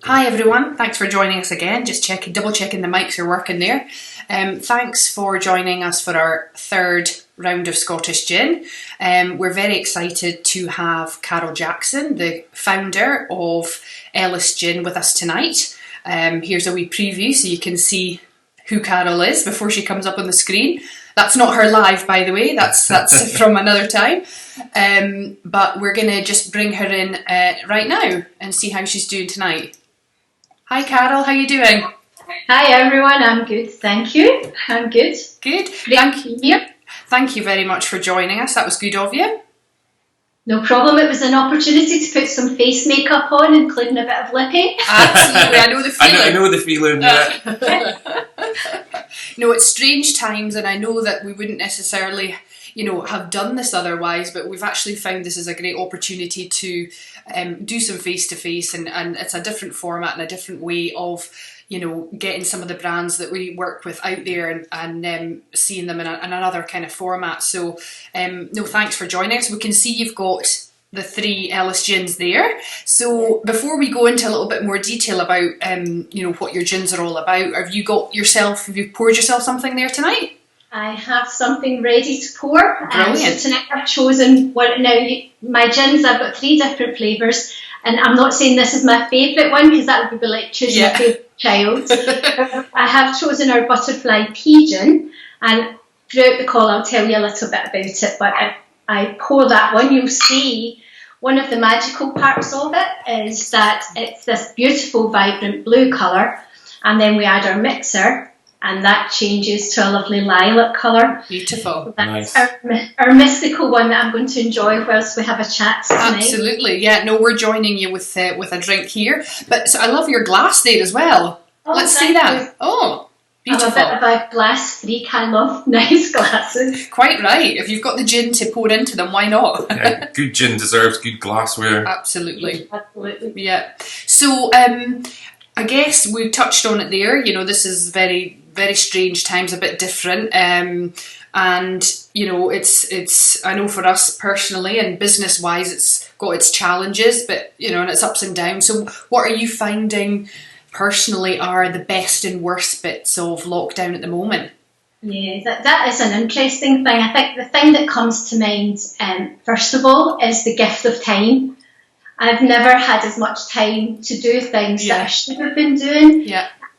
Hi everyone, thanks for joining us again. Just double checking the mics are working there. Thanks for joining us for our third round of Scottish Gin. We're very excited to have Carol Jackson, the founder of Ellis Gin, with us tonight. Here's a wee preview so you can see who Carol is before she comes up on the screen. That's not her live, by the way, that's from another time. But we're going to just bring her in right now and see how she's doing tonight. Hi Carol, how are you doing? Hi everyone, I'm good, thank you. I'm good. Good. Thank you very much for joining us. That was good of you. No problem, it was an opportunity to put some face makeup on, including a bit of lipping. Absolutely, I know the feeling. I know the feeling, yeah. No, it's strange times, and I know that we wouldn't necessarily, have done this otherwise, but we've actually found this is a great opportunity to do some face-to-face, and it's a different format and a different way of, getting some of the brands that we work with out there and seeing them in another kind of format. So, no, thanks for joining us. We can see you've got the 3 Ellis gins there. So before we go into a little bit more detail about, what your gins are all about, have you poured yourself something there tonight? I have something ready to pour. Brilliant. So tonight I've chosen my gins. I've got 3 different flavours, and I'm not saying this is my favourite one because that would be like choosing a favourite child. I have chosen our butterfly pea gin, and throughout the call I'll tell you a little bit about it, but I pour that one. You'll see one of the magical parts of it is that it's this beautiful vibrant blue colour, and then we add our mixer and that changes to a lovely lilac colour. Beautiful. So that's nice. Our mystical one that I'm going to enjoy whilst we have a chat tonight. Absolutely, yeah. No, we're joining you with a drink here. But so I love your glass there as well. Oh, let's see that. You. Oh, beautiful. I'm a bit of a glass freak. I love nice glasses. Quite right. If you've got the gin to pour into them, why not? Yeah, good gin deserves good glassware. Absolutely. Absolutely. Yeah. So I guess we touched on it there. This is very, very strange times, a bit different. And it's I know for us personally and business wise, it's got its challenges, but and its ups and downs. So what are you finding personally are the best and worst bits of lockdown at the moment? Yeah, that is an interesting thing. I think the thing that comes to mind, first of all, is the gift of time. I've never had as much time to do things that I should have been doing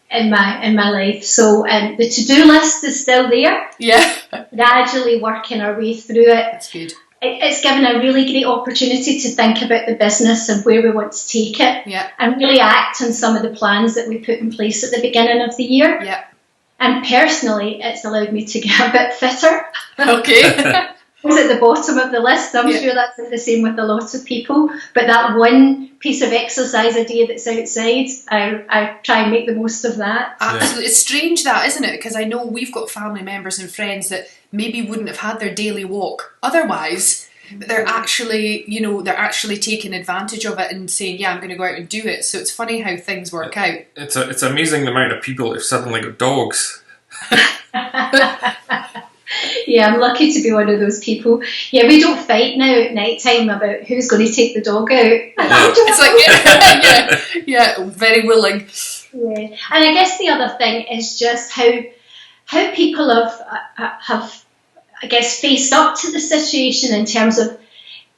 in my life. So the to-do list is still there. Yeah. Gradually working our way through it. That's good. It's given a really great opportunity to think about the business and where we want to take it, and really act on some of the plans that we put in place at the beginning of the year. Yeah. And personally, it's allowed me to get a bit fitter. Okay. It's at the bottom of the list. I'm sure that's the same with a lot of people. But that one piece of exercise a day that's outside, I try and make the most of that. Absolutely. It's strange that, isn't it? Because I know we've got family members and friends that maybe wouldn't have had their daily walk otherwise, but they're actually, taking advantage of it and saying, I'm going to go out and do it. So it's funny how things work out. It's amazing the amount of people who've suddenly got dogs. Yeah, I'm lucky to be one of those people. Yeah, we don't fight now at night time about who's going to take the dog out. It's like, very willing. Yeah, and I guess the other thing is just how people have I guess faced up to the situation in terms of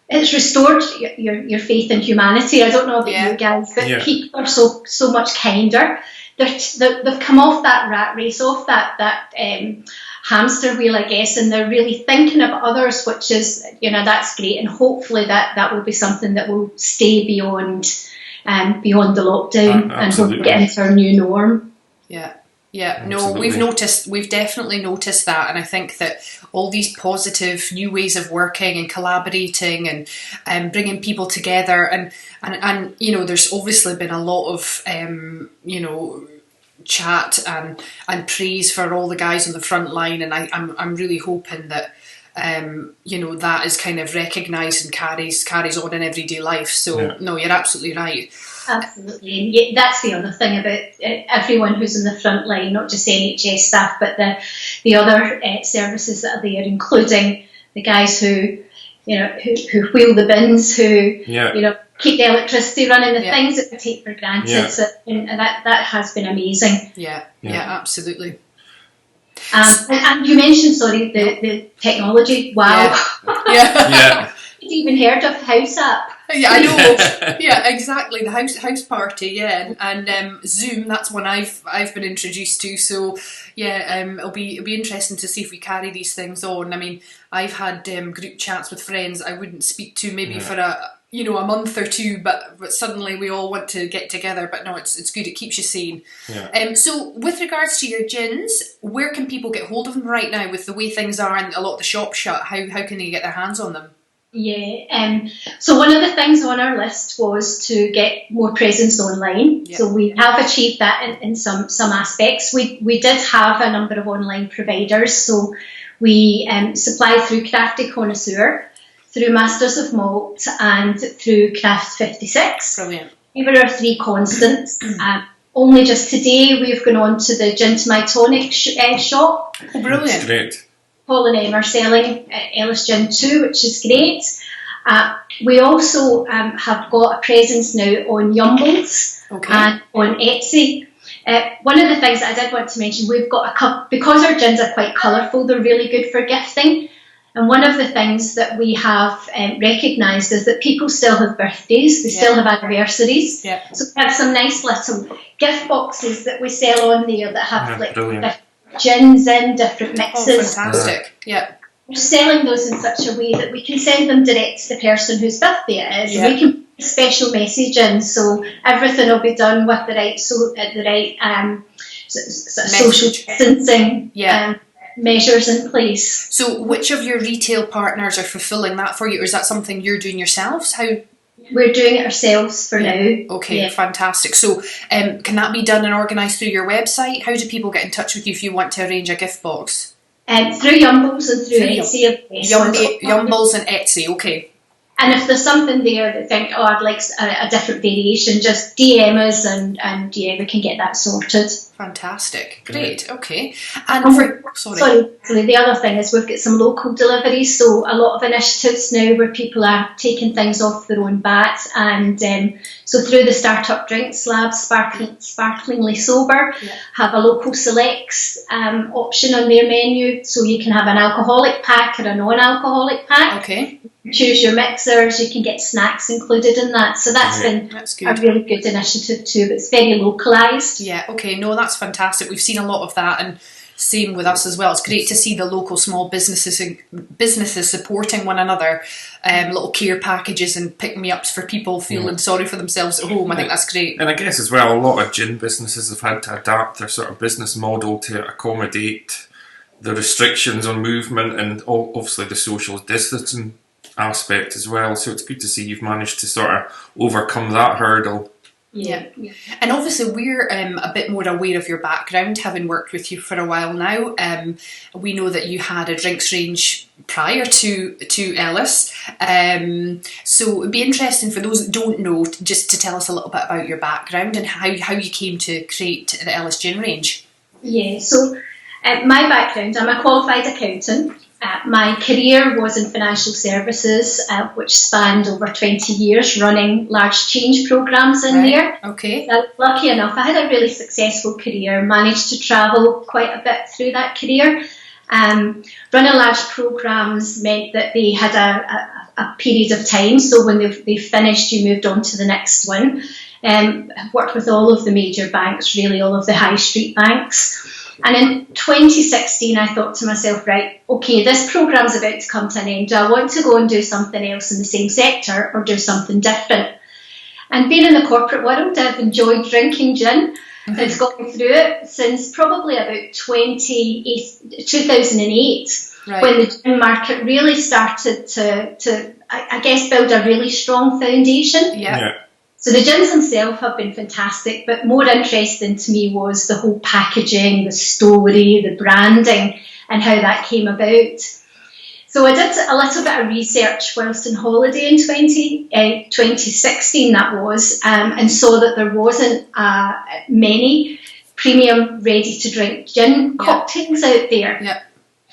it's restored your faith in humanity. I don't know about you guys, but people are so much kinder. They've come off that rat race, off that hamster wheel, I guess, and they're really thinking of others, which is, that's great, and hopefully that will be something that will stay beyond the lockdown and we'll get into our new norm. Yeah, no, we've definitely noticed that, and I think that all these positive new ways of working and collaborating and bringing people together, and there's obviously been a lot of chat and praise for all the guys on the front line, and I'm really hoping that that is kind of recognised and carries on in everyday life. So no, you're absolutely right. Absolutely, and that's the other thing about everyone who's in the front line, not just NHS staff, but the other services that are there, including the guys who wheel the bins, who keep the electricity running, the Yeah. things that we take for granted. Yeah. So, and that has been amazing. Yeah, absolutely. And you mentioned, sorry, the technology. Wow. Yeah. Yeah. I'd even heard of House App. Yeah, I know. Yeah, exactly. The house party, yeah, and Zoom. That's one I've been introduced to. So yeah, it'll be interesting to see if we carry these things on. I mean, I've had group chats with friends I wouldn't speak to maybe for a month or two, but suddenly we all want to get together. But no, it's good. It keeps you sane. Yeah. So with regards to your gins, where can people get hold of them right now with the way things are and a lot of the shops shut? How can they get their hands on them? Yeah, so one of the things on our list was to get more presence online. Yeah. So we have achieved that in some aspects. We did have a number of online providers. So we supply through Crafty Connoisseur, through Masters of Malt, and through Craft 56. Brilliant. We were our three constants. Only just today we've gone on to the Gin to My Tonic shop. Oh, brilliant. That's great. Paul and Em are selling Ellis Gin too, which is great. We also have got a presence now on Yumbles and on Etsy. One of the things that I did want to mention, we've got a couple, because our gins are quite colourful, they're really good for gifting. And one of the things that we have recognised is that people still have birthdays, they still have anniversaries. Yeah. So we have some nice little gift boxes that we sell on there that have brilliant. gins in, different mixes. Oh, fantastic. Yeah. We're selling those in such a way that we can send them direct to the person whose birthday it is. Yeah. We can put a special message in, so everything will be done with the right social distancing measures in place. So which of your retail partners are fulfilling that for you, or is that something you're doing yourselves? How? We're doing it ourselves for now. Okay, fantastic. So can that be done and organised through your website? How do people get in touch with you if you want to arrange a gift box? Through Yumbles and through Etsy. Yumbles and Etsy, okay. And if there's something there that think, I'd like a different variation, just DM us and we can get that sorted. Fantastic. Great. Okay. And sorry, the other thing is we've got some local deliveries, so a lot of initiatives now where people are taking things off their own bat, and so through the Startup Drinks Lab, Sparklingly Sober, have a local selects option on their menu, so you can have an alcoholic pack or a non-alcoholic pack. Okay. Choose your mixers, you can get snacks included in that. So that's been a really good initiative too, but it's very localised. Yeah, okay, no, that's fantastic. We've seen a lot of that, and same with us as well. It's great to see the local small businesses supporting one another, little care packages and pick-me-ups for people feeling sorry for themselves at home. I think that's great. And I guess as well, a lot of gin businesses have had to adapt their sort of business model to accommodate the restrictions on movement and obviously the social distancing aspect as well, so it's good to see you've managed to sort of overcome that hurdle. Yeah. And obviously we're a bit more aware of your background, having worked with you for a while now. We know that you had a drinks range prior to Ellis, so it'd be interesting for those that don't know just to tell us a little bit about your background and how you came to create the Ellis Gin range. Yeah, so my background, I'm a qualified accountant. My career was in financial services, which spanned over 20 years, running large change programmes in there. Okay. Lucky enough, I had a really successful career, managed to travel quite a bit through that career. Running large programmes meant that they had a period of time, so when they finished, you moved on to the next one. I've worked with all of the major banks, really all of the high street banks. And in 2016, I thought to myself, right, okay, this programme's about to come to an end. Do I want to go and do something else in the same sector or do something different? And being in the corporate world, I've enjoyed drinking gin. It's gotten through it since probably about 2008, when the gin market really started to I guess, build a really strong foundation. Yeah. So the gins themselves have been fantastic, but more interesting to me was the whole packaging, the story, the branding, and how that came about. So I did a little bit of research whilst on holiday in 2016, that was, and saw that there wasn't many premium ready-to-drink gin cocktails out there. Yeah.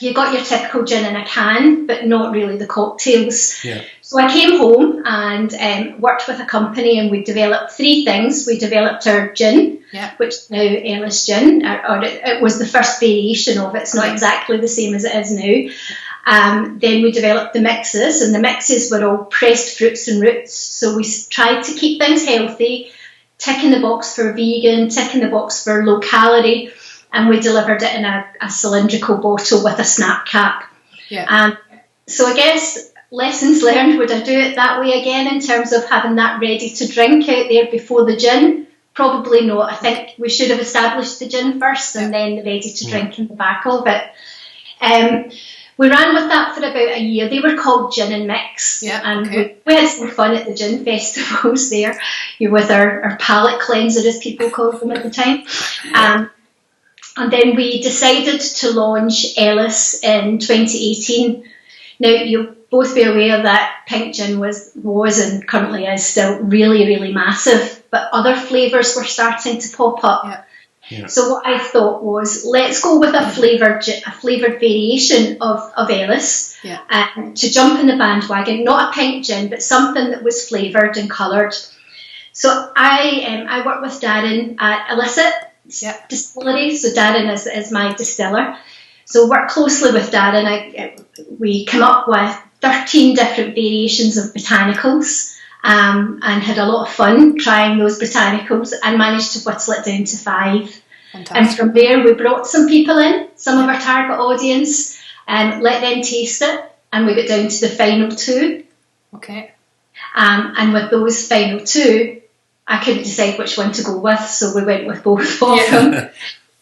you got your typical gin in a can, but not really the cocktails. Yeah. So I came home and worked with a company, and we developed 3 things. We developed our gin, which is now Ellis Gin, or it was the first variation of it. It's not exactly the same as it is now. Then we developed the mixes, and the mixes were all pressed fruits and roots. So we tried to keep things healthy, tick in the box for vegan, tick in the box for low calorie, and we delivered it in a cylindrical bottle with a snap cap. Yeah. So I guess lessons learned, would I do it that way again in terms of having that ready to drink out there before the gin? Probably not. I think we should have established the gin first and then the ready to drink in the back of it. We ran with that for about a year. They were called Gin and Mix. And we had some fun at the gin festivals there, with our palate cleanser, as people called them at the time. And then we decided to launch Ellis in 2018. Now, you'll both be aware that pink gin was and currently is still really, really massive, but other flavours were starting to pop up. So what I thought was, let's go with a flavoured variation of Ellis to jump in the bandwagon, not a pink gin, but something that was flavoured and coloured. So I work with Darren at Illicit Distillery, so Darren is my distiller. So work closely with Darren. We came up with 13 different variations of botanicals and had a lot of fun trying those botanicals and managed to whittle it down to 5. Fantastic. And from there we brought some people in, some of our target audience, and let them taste it, and we got down to the final 2. Okay. And with those final 2, I couldn't decide which one to go with, so we went with both of them.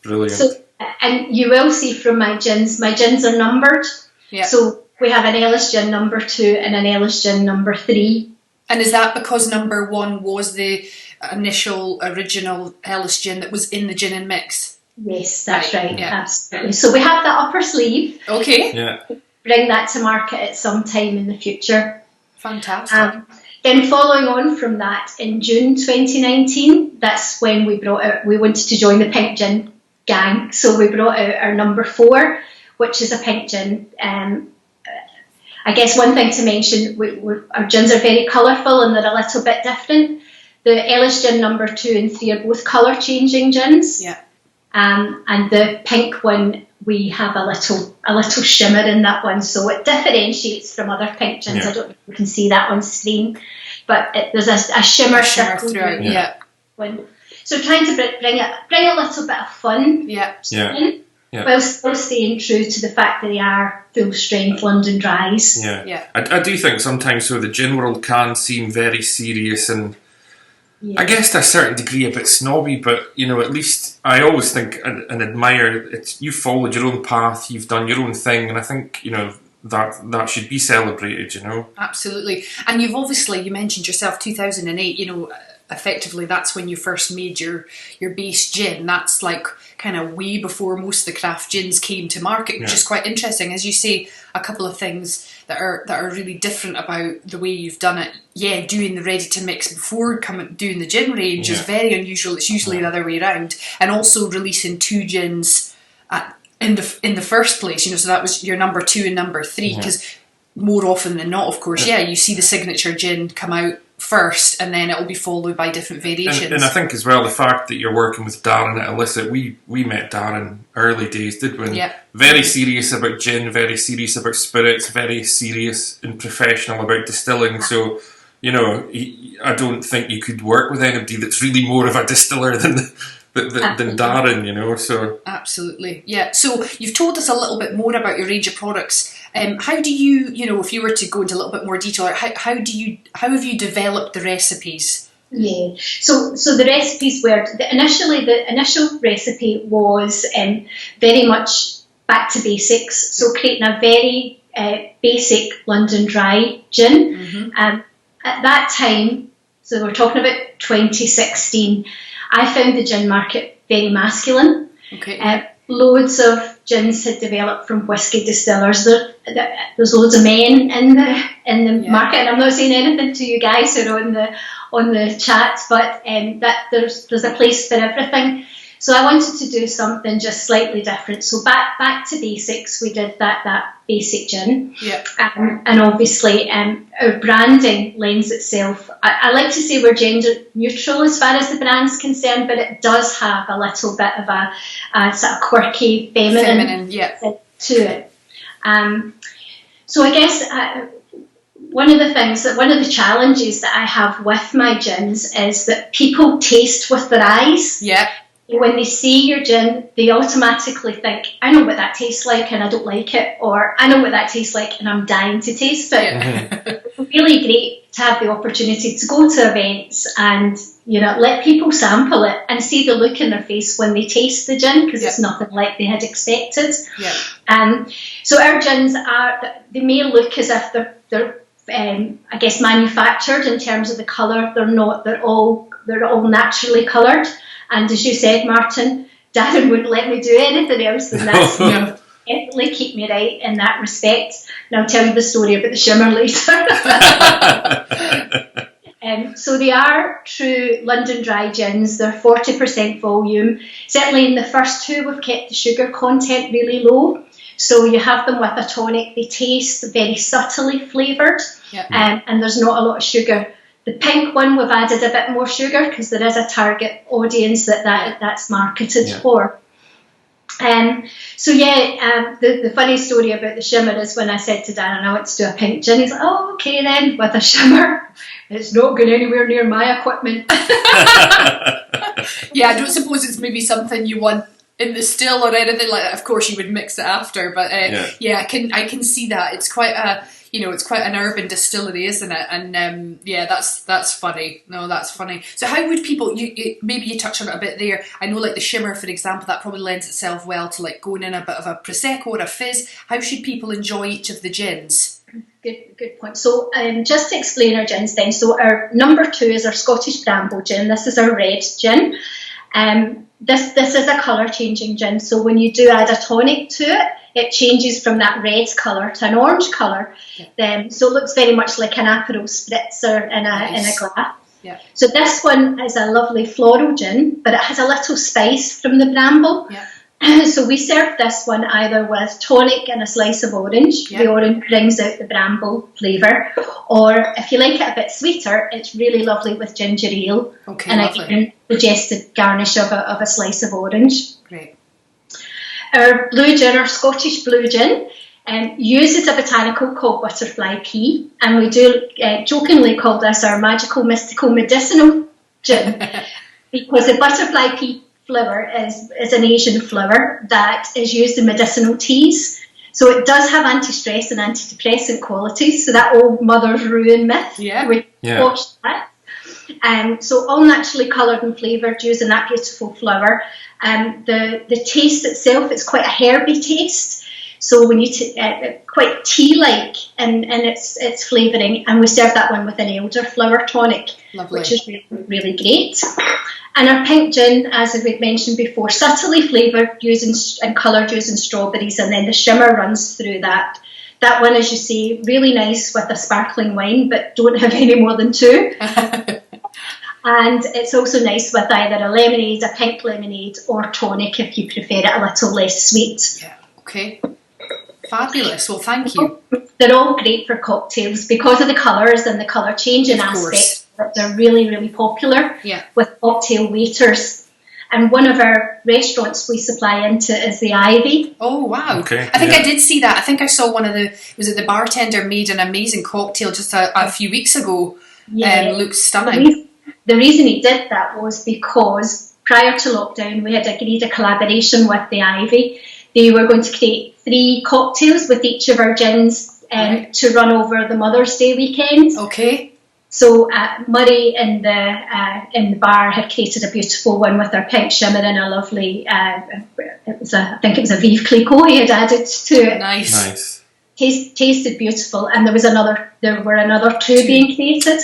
Brilliant. So, and you will see from my gins are numbered. Yeah. So we have an Ellis Gin number 2 and an Ellis Gin number 3. And is that because number 1 was the original Ellis Gin that was in the gin and mix? Yes, that's right. Absolutely. So we have that up our sleeve. Okay. Yeah. Bring that to market at some time in the future. Fantastic. Then following on from that, in June 2019, that's when we wanted to join the pink gin gang. So we brought out our number 4, which is a pink gin. I guess one thing to mention, our gins are very colourful and they're a little bit different. The Ellis Gin number 2 and 3 are both colour changing gins. Yeah. And the pink one, we have a little shimmer in that one, so it differentiates from other pink gins. I don't know if you can see that on screen, but there's a shimmer circle throughout. One. So trying to bring a little bit of fun in, while still staying true to the fact that they are full strength London Dries. I do think sometimes the gin world can seem very serious and I guess to a certain degree a bit snobby, but at least I always think and admire you followed your own path, you've done your own thing, and I think that should be celebrated. Absolutely. And you mentioned yourself 2008. Effectively that's when you first made your base gin. That's like kind of way before most of the craft gins came to market, which is quite interesting. As you say, a couple of things that are really different about the way you've done it. Yeah, doing the ready to mix before doing the gin range is very unusual. It's usually the other way around. And also releasing 2 gins in the first place. So that was your number 2 and number 3, because more often than not, of course, you see the signature gin come out first, and then it will be followed by different variations. And I think as well the fact that you're working with Darren at Illicit, we met Darren early days, did we? Very serious about gin, very serious about spirits, very serious and professional about distilling. So I don't think you could work with anybody that's really more of a distiller than Darren. So absolutely, So you've told us a little bit more about your range of products. How do you, if you were to go into a little bit more detail, how have you developed the recipes? Yeah, so the recipes were the initial recipe was very much back to basics. So creating a very basic London Dry gin. At that time, so we're talking about 2016. I found the gin market very masculine. Okay. Loads of gins had developed from whisky distillers. There's loads of men in the market, and I'm not saying anything to you guys who are on the chat, but that there's a place for everything. So I wanted to do something just slightly different. So back to basics, we did that basic gin. Yeah. And obviously our branding lends itself. I like to say we're gender neutral as far as the brand's concerned, but it does have a little bit of a sort of quirky feminine to it. So I guess one of the challenges that I have with my gins is that people taste with their eyes. Yeah. When they see your gin, they automatically think, I know what that tastes like and I don't like it, or I know what that tastes like and I'm dying to taste it. Yeah. It's really great to have the opportunity to go to events and, you know, let people sample it and see the look in their face when they taste the gin, because it's nothing like they had expected. Yeah. So our gins they may look as if they're I guess manufactured in terms of the colour. They're not. They're all naturally coloured. And as you said, Martin, Darren wouldn't let me do anything else than that. Definitely keep me right in that respect. And I'll tell you the story about the shimmer later. So they are true London dry gins. They're 40% volume. Certainly in the first two, we've kept the sugar content really low. So you have them with a tonic. They taste very subtly flavoured, and there's not a lot of sugar. The pink one, we've added a bit more sugar because there is a target audience that's marketed for. The funny story about the shimmer is when I said to Darren I want to do a pink gin, he's like, oh, okay then, with a shimmer. It's not going anywhere near my equipment. Yeah, I don't suppose it's maybe something you want in the still or anything like that. Of course you would mix it after, but I can see that. It's quite it's quite an urban distillery, isn't it? And that's funny. No, that's funny. So how would people, maybe you touched on it a bit there. I know like the shimmer, for example, that probably lends itself well to like going in a bit of a Prosecco or a fizz. How should people enjoy each of the gins? Good point. So just to explain our gins then. So our number 2 is our Scottish Bramble gin. This is our red gin. This is a colour changing gin. So when you do add a tonic to it, it changes from that red colour to an orange colour. So it looks very much like an Aperol spritzer in a glass. Yeah. So this one is a lovely floral gin, but it has a little spice from the bramble. Yeah. So we serve this one either with tonic and a slice of orange. Yeah. The orange brings out the bramble flavour. Or if you like it a bit sweeter, it's really lovely with ginger ale. Okay, and lovely. again, suggested garnish of a slice of orange. Great. Our blue gin, our Scottish blue gin, uses a botanical called butterfly pea, and we do jokingly call this our magical, mystical, medicinal gin because the butterfly pea flower is an Asian flower that is used in medicinal teas. So it does have anti-stress and antidepressant qualities. So that old mother's ruin myth, we watched that. So all naturally coloured and flavoured using that beautiful flower. The taste itself, it's quite a herby taste. So when you quite tea-like in its flavouring, and we serve that one with an elderflower tonic, Lovely. Which is really, really great. And our pink gin, as we've mentioned before, subtly flavoured and coloured using strawberries, and then the shimmer runs through that. That one, as you say, really nice with a sparkling wine, but don't have any more than 2. And it's also nice with either a lemonade, a pink lemonade, or tonic if you prefer it a little less sweet. Yeah, okay. Fabulous. Well, thank you. They're all great for cocktails because of the colours and the colour changing aspect. They're really, really popular with cocktail waiters. And one of our restaurants we supply into is the Ivy. Oh, wow. Okay. I think I did see that. I think I saw the bartender made an amazing cocktail just a few weeks ago. Looks stunning. The reason he did that was because prior to lockdown, we had agreed a collaboration with the Ivy. They were going to create 3 cocktails with each of our gins to run over the Mother's Day weekend. Okay. So Murray in the bar had created a beautiful one with our pink shimmer and a lovely, I think it was a Vive Clicquot he had added to it. Nice. Tasted beautiful, and there were another 2 being created.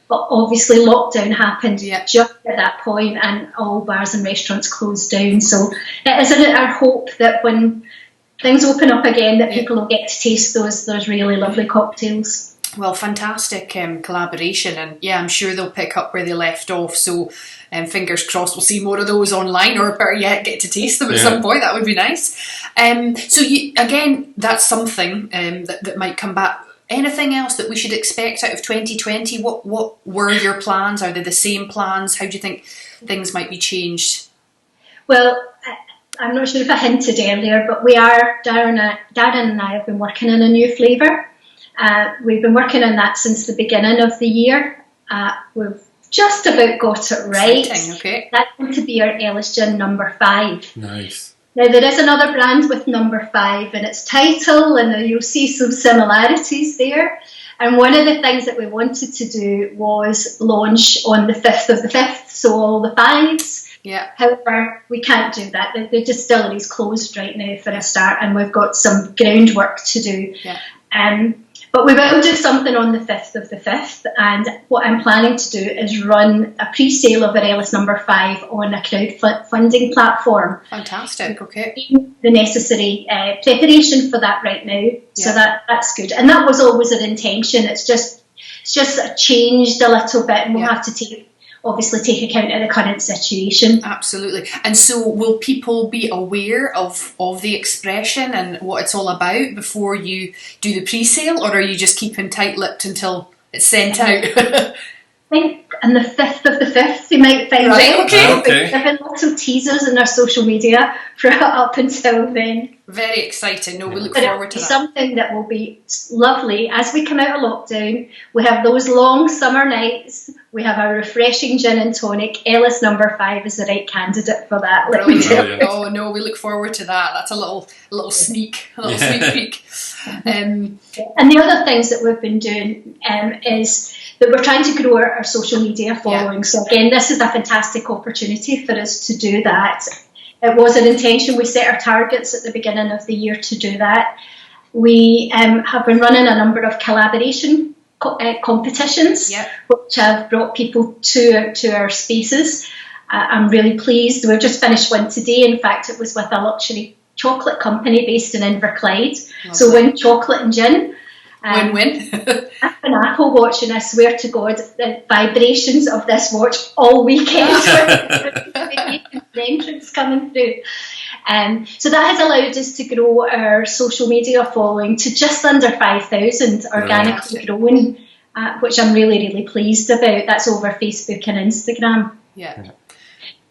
But obviously lockdown happened just at that point, and all bars and restaurants closed down. So it is our hope that when things open up again, that people will get to taste those really lovely cocktails. Well, fantastic collaboration, and yeah, I'm sure they'll pick up where they left off. So, fingers crossed, we'll see more of those online, or better yet, get to taste them at some point. That would be nice. So, again, that's something that might come back. Anything else that we should expect out of 2020? What were your plans? Are they the same plans? How do you think things might be changed? Well, I'm not sure if I hinted earlier, but Darren and I have been working on a new flavour. We've been working on that since the beginning of the year. We've just about got it right. Exciting, okay. That's going to be our Ellis Gin number 5. Nice. Now, there is another brand with number 5 in its title, and you'll see some similarities there. And one of the things that we wanted to do was launch on the 5th of the 5th, so all the 5s. Yeah. However, we can't do that. The distillery is closed right now for a start, and we've got some groundwork to do. Yeah. But we will do something on the 5th of the 5th, and what I'm planning to do is run a pre-sale of our Ellis number 5 on a crowdfunding platform. Fantastic, okay. The necessary preparation for that right now, so that's good. And that was always an intention. It's just changed a little bit, and we'll have to obviously take account of the current situation. Absolutely. And so will people be aware of the expression and what it's all about before you do the pre-sale, or are you just keeping tight-lipped until it's sent out? I think on the 5th of the 5th they might find out. Okay. We've given little teasers in our social media for up until then. Very exciting. No, we look forward to that. Something that will be lovely as we come out of lockdown. We have those long summer nights. We have our refreshing gin and tonic. Ellis number 5 is the right candidate for that. Brilliant. Oh no, we look forward to that. That's a little sneak peek. And the other things that we've been doing is that we're trying to grow our social media following. Yeah. So again, this is a fantastic opportunity for us to do that. It was an intention. We set our targets at the beginning of the year to do that. We have been running a number of collaboration competitions, which have brought people to our spaces. I'm really pleased. We've just finished one today. In fact, it was with a luxury chocolate company based in Inverclyde. Lovely. So win chocolate and gin. Win-win. An Apple Watch, and I swear to God, the vibrations of this watch all weekend. The entrance coming through. So that has allowed us to grow our social media following to just under 5,000 organically growing, which I'm really, really pleased about. That's over Facebook and Instagram. Yeah.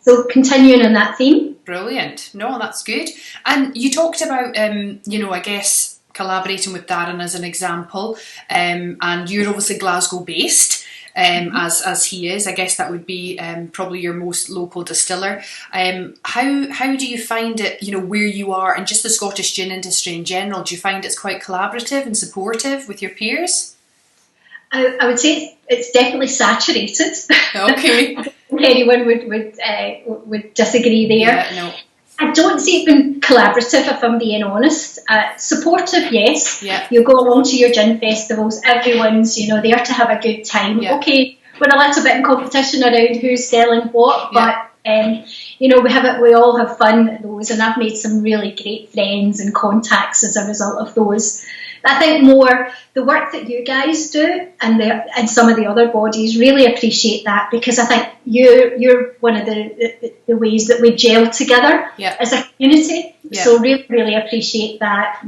So continuing on that theme. Brilliant. No, that's good. And you talked about, I guess, collaborating with Darren as an example, and you're obviously Glasgow based, as he is. I guess that would be probably your most local distiller. How do you find it, where you are, and just the Scottish gin industry in general? Do you find it's quite collaborative and supportive with your peers? I would say it's definitely saturated. Okay. I don't think anyone would disagree there. Yeah, no. I don't see it being collaborative, if I'm being honest. Supportive, yes. Yeah. You go along to your gin festivals, everyone's, there to have a good time. Yeah. Okay, we're a little bit in competition around who's selling what, but we all have fun at those, and I've made some really great friends and contacts as a result of those. I think more the work that you guys do and some of the other bodies really appreciate that, because I think you're one of the ways that we gel together as a community. Yeah. So really, really appreciate that.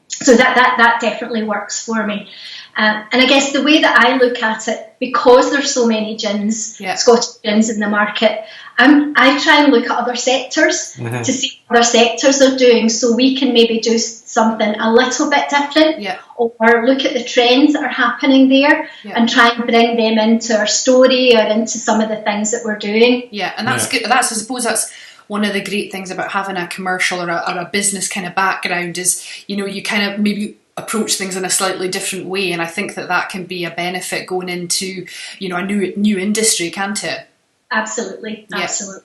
So that definitely works for me. And I guess the way that I look at it, because there's so many gins, Scottish gins in the market, I try and look at other sectors to see what other sectors are doing, so we can maybe do something a little bit different, or look at the trends that are happening there and try and bring them into our story or into some of the things that we're doing. Yeah, and that's good. I suppose that's one of the great things about having a commercial or a business kind of background is, you kind of maybe approach things in a slightly different way, and I think that can be a benefit going into, a new industry, can't it? Absolutely.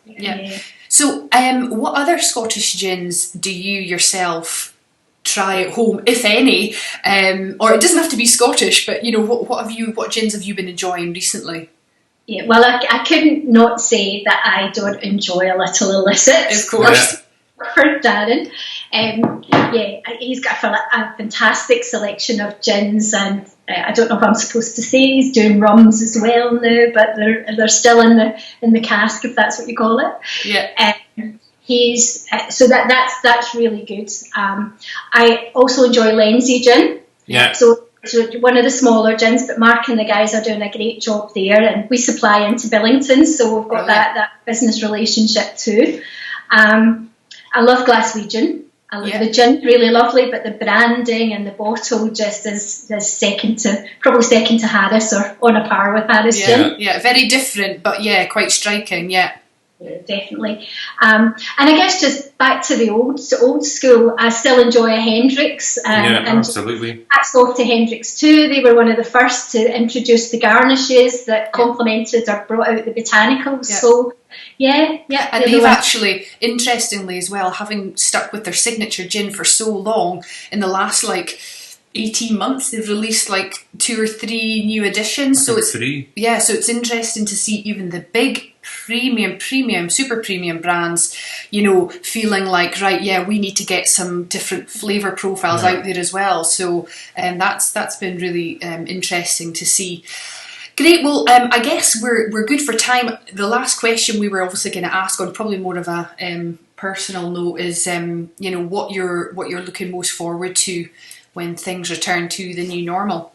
Yeah. So, what other Scottish gins do you yourself try at home, if any? Or it doesn't have to be Scottish, but what gins have you been enjoying recently? Yeah, well, I couldn't not say that I don't enjoy a little illicit. Of course. for Darren. He's got a fantastic selection of gins, and I don't know if I'm supposed to say he's doing rums as well now, but they're still in the cask, if that's what you call it. Yeah. He's so that's really good. I also enjoy Lenzie gin. Yeah. So one of the smaller gins, but Mark and the guys are doing a great job there, and we supply into Billington, so we've got that business relationship too. I love Glaswegian gin. I love the gin, really lovely, but the branding and the bottle just is probably second to Harris, or on a par with Harris gin. Yeah, very different, but quite striking. Yeah, definitely. And I guess just back to the old school, I still enjoy a Hendrix. And absolutely. Hats off to Hendrix too. They were one of the first to introduce the garnishes that complemented or brought out the botanicals. Yeah. So and they've actually, interestingly as well, having stuck with their signature gin for so long, in the last 18 months they've released 2 or 3 new editions. So it's 3. Yeah, so it's interesting to see even the big premium, super premium brands, feeling we need to get some different flavour profiles out there as well. So that's been really interesting to see. Great. Well, I guess we're good for time. The last question we were obviously going to ask, on probably more of a personal note, is what you're looking most forward to when things return to the new normal.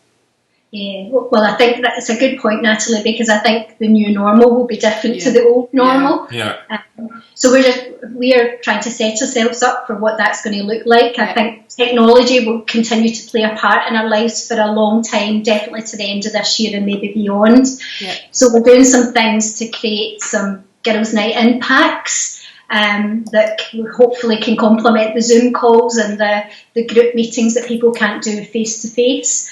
Yeah, well, I think that's a good point, Natalie, because I think the new normal will be different to the old normal. Yeah. So we are trying to set ourselves up for what that's going to look like. I think technology will continue to play a part in our lives for a long time, definitely to the end of this year and maybe beyond. Yeah. So we're doing some things to create some girls' night in packs that hopefully can complement the Zoom calls and the group meetings that people can't do face to face.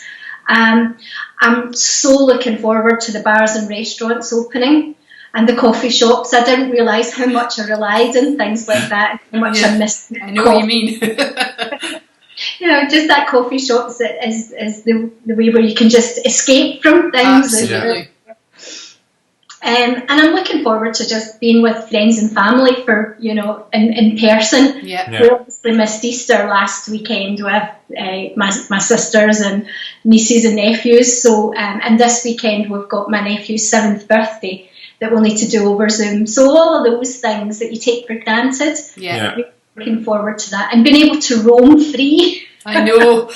I'm so looking forward to the bars and restaurants opening and the coffee shops. I didn't realise how much I relied on things like that, how much I missed. I know what you mean. Just that coffee shops is the way where you can just escape from things. Absolutely. And I'm looking forward to just being with friends and family for, in person. Yeah. We obviously missed Easter last weekend with my sisters and nieces and nephews. So, and this weekend we've got my nephew's 7th birthday that we'll need to do over Zoom. So all of those things that you take for granted, we're looking forward to that. And being able to roam free. I know.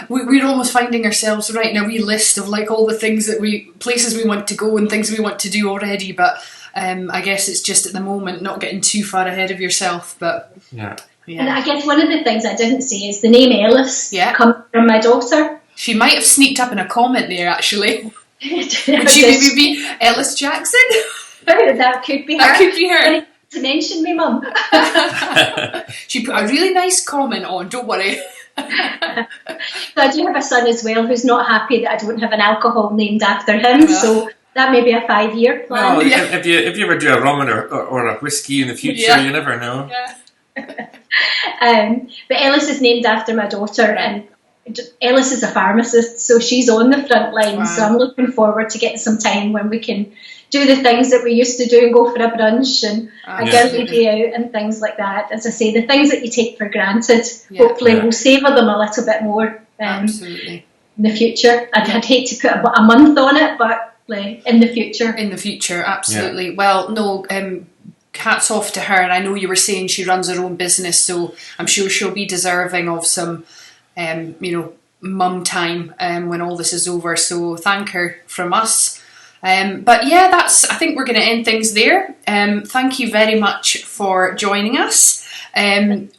We're almost finding ourselves writing a wee list of all the things places we want to go and things we want to do already. But I guess it's just at the moment not getting too far ahead of yourself. But and I guess one of the things I didn't say is the name Ellis comes from my daughter. She might have sneaked up in a comment there, actually. Would she maybe be Ellis Jackson? That could be her. That could be her. To mention me, Mum. She put a really nice comment on, don't worry. So I do have a son as well who's not happy that I don't have an alcohol named after him, so that may be a 5-year plan. Well, if you ever do a rum or a whiskey in the future, you never know. But Ellis is named after my daughter, and Ellis is a pharmacist, so she's on the front line. So I'm looking forward to getting some time when we can do the things that we used to do and go for a brunch and a girly day out and things like that. As I say, the things that you take for granted, hopefully we'll savour them a little bit more in the future. I'd hate to put a month on it, but in the future. In the future, absolutely. Yeah. Well, no, hats off to her. And I know you were saying she runs her own business, so I'm sure she'll be deserving of some, mum time when all this is over. So thank her from us. But I think we're going to end things there. Thank you very much for joining us.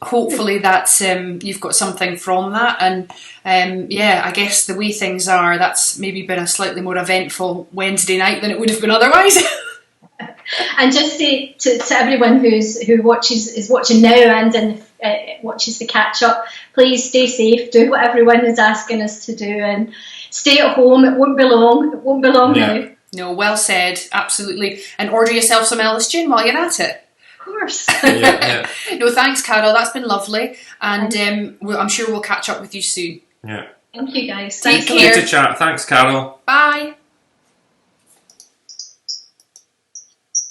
Hopefully that's you've got something from that, and I guess the way things are, that's maybe been a slightly more eventful Wednesday night than it would have been otherwise. And just say to everyone who watches now and watches the catch up, please stay safe, do what everyone is asking us to do, and stay at home. It won't be long now. No, well said, absolutely. And order yourself some Ellis Gin while you're at it. Of course. No, thanks, Carol. That's been lovely. And I'm sure we'll catch up with you soon. Yeah. Thank you, guys. Take care. Good to chat. Thanks, Carol. Bye.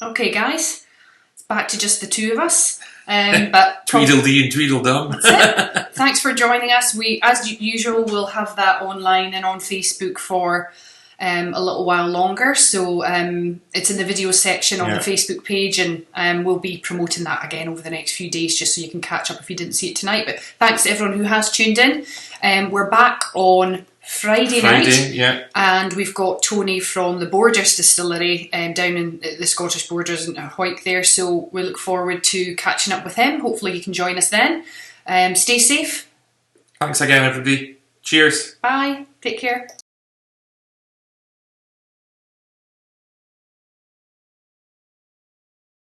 Okay, guys. It's back to just the two of us. But Tweedledee and Tweedledum. Thanks for joining us. We, as usual, will have that online and on Facebook for a little while longer. So it's in the video section on the Facebook page, and we'll be promoting that again over the next few days, just so you can catch up if you didn't see it tonight. But thanks to everyone who has tuned in. We're back on Friday night, and we've got Tony from the Borders Distillery down in the Scottish Borders in Hawick there, so we look forward to catching up with him. Hopefully you can join us then. Stay safe. Thanks again, everybody. Cheers. Bye. Take care.